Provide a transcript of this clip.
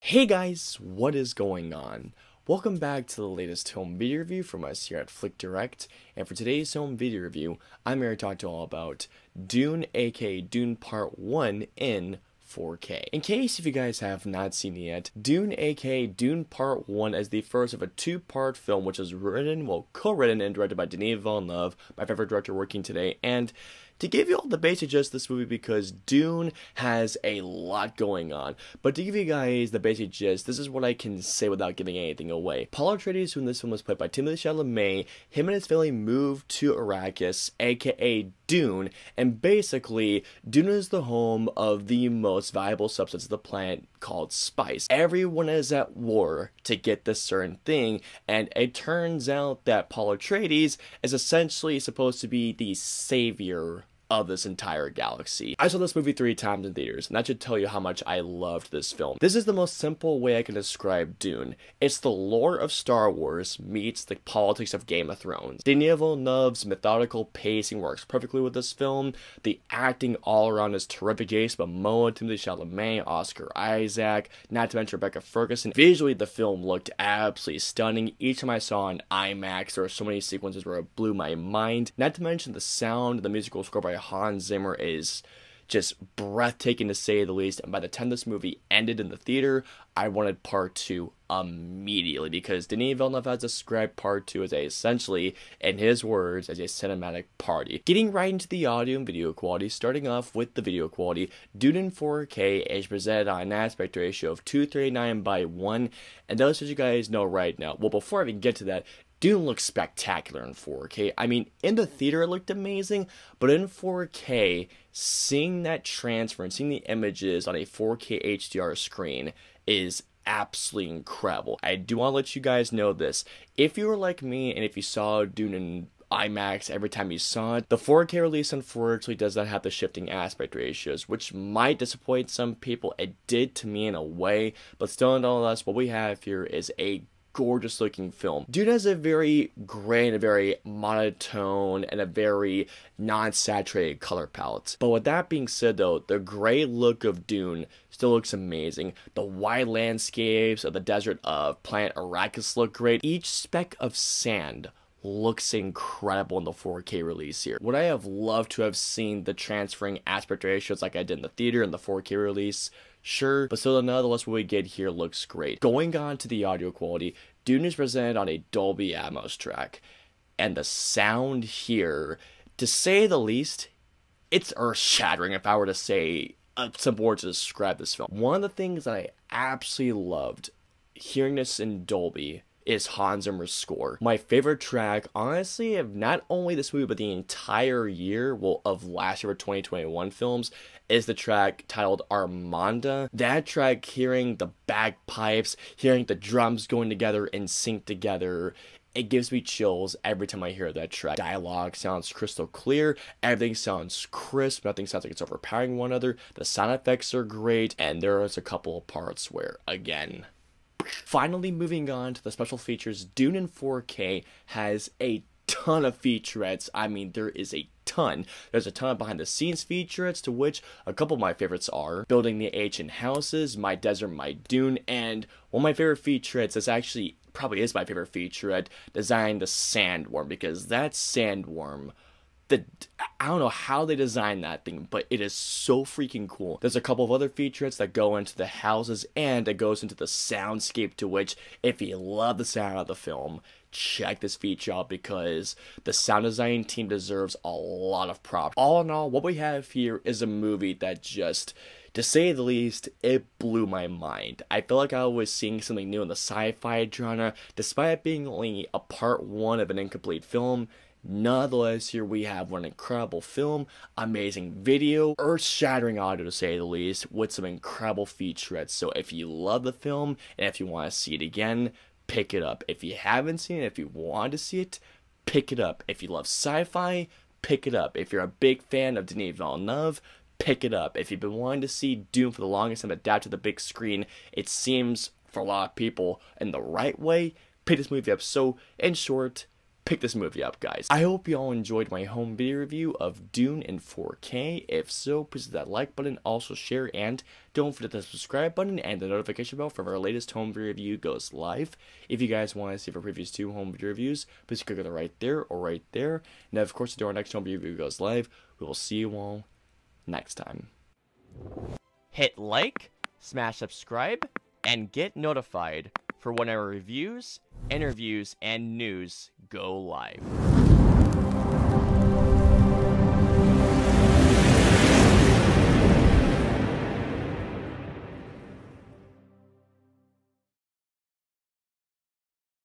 Hey guys, what is going on? Welcome back to the latest home video review from us here at FlickDirect, and for today's home video review, I'm here to talk to you all about Dune, aka Dune Part 1 in 4K. In case if you guys have not seen it yet, Dune, aka Dune Part 1 is the first of a two-part film which is co-written and directed by Denis Villeneuve, my favorite director working today, and to give you all the basic gist of this movie, because Dune has a lot going on, but to give you guys the basic gist, this is what I can say without giving anything away. Paul Atreides, who in this film was played by Timothée Chalamet, him and his family moved to Arrakis, aka Dune, and basically, Dune is the home of the most valuable substance of the planet called spice. Everyone is at war to get this certain thing, and it turns out that Paul Atreides is essentially supposed to be the savior of this entire galaxy. I saw this movie 3 times in theaters, and that should tell you how much I loved this film. This is the most simple way I can describe Dune. It's the lore of Star Wars meets the politics of Game of Thrones. Denis Villeneuve's methodical pacing works perfectly with this film. The acting all around is terrific. Jason Momoa, Timothée Chalamet, Oscar Isaac, not to mention Rebecca Ferguson. Visually, the film looked absolutely stunning. Each time I saw an IMAX, there were so many sequences where it blew my mind. Not to mention the sound, the musical score by Hans Zimmer is just breathtaking to say the least, and by the time this movie ended in the theater, I wanted part 2 immediately, because Denis Villeneuve has described part 2 as essentially, in his words, as a cinematic party. Getting right into the audio and video quality, starting off with the video quality, Dune in 4K is presented on an aspect ratio of 239:1, and those as you guys know right now. Well, before I even get to that, Dune looks spectacular in 4K. I mean, in the theater it looked amazing, but in 4K, seeing that transfer and seeing the images on a 4K HDR screen is absolutely incredible. I do want to let you guys know this. If you were like me and if you saw Dune in IMAX every time you saw it, the 4K release unfortunately does not have the shifting aspect ratios, which might disappoint some people. It did to me in a way, but still nonetheless, what we have here is a gorgeous looking film. Dune has a very gray and a very monotone and a very non-saturated color palette. But with that being said though, the gray look of Dune still looks amazing. The wide landscapes of the desert of planet Arrakis look great. Each speck of sand looks incredible in the 4K release here. Would I have loved to have seen the transferring aspect ratios like I did in the theater in the 4K release? Sure, but still nonetheless what we get here looks great. Going on to the audio quality, Dune is presented on a Dolby Atmos track, and the sound here, to say the least, it's earth-shattering if I were to say some words to describe this film. One of the things that I absolutely loved hearing this in Dolby is Hans Zimmer's score. My favorite track, honestly, of not only this movie, but the entire year, well, of last year 2021 films, is the track titled Armanda. That track, hearing the bagpipes, hearing the drums going together and sync together, it gives me chills every time I hear that track. Dialogue sounds crystal clear, everything sounds crisp, nothing sounds like it's overpowering one another, the sound effects are great, and there is a couple of parts where, again, finally moving on to the special features, Dune in 4K has a ton of featurettes. I mean, there is a ton. There's a ton of behind the scenes featurettes, to which a couple of my favorites are building the ancient houses, My Desert, My Dune, and one of my favorite featurettes is actually, probably is my favorite featurette, designing the sandworm, because that sandworm, I don't know how they designed that thing, but it is so freaking cool. There's a couple of other featurettes that go into the houses, and it goes into the soundscape, to which, if you love the sound of the film, check this feature out, because the sound design team deserves a lot of props. All in all, what we have here is a movie that just, to say the least, it blew my mind. I feel like I was seeing something new in the sci-fi genre, despite it being only a part 1 of an incomplete film. Nonetheless, here we have one incredible film, amazing video, earth-shattering audio to say the least, with some incredible featurettes. So if you love the film, and if you want to see it again, pick it up. If you haven't seen it, if you want to see it, pick it up. If you love sci-fi, pick it up. If you're a big fan of Denis Villeneuve, pick it up. If you've been wanting to see Dune for the longest time adapt to the big screen, it seems, for a lot of people, in the right way, pick this movie up. So, in short, pick this movie up, guys. I hope you all enjoyed my home video review of Dune in 4K. If so, please hit that like button, also share, and don't forget the subscribe button and the notification bell for our latest home video review goes live. If you guys want to see our previous 2 home video reviews, please click on the right there or right there. And of course, until our next home video review goes live, we will see you all next time. Hit like, smash subscribe, and get notified for when our reviews, interviews, and news go live.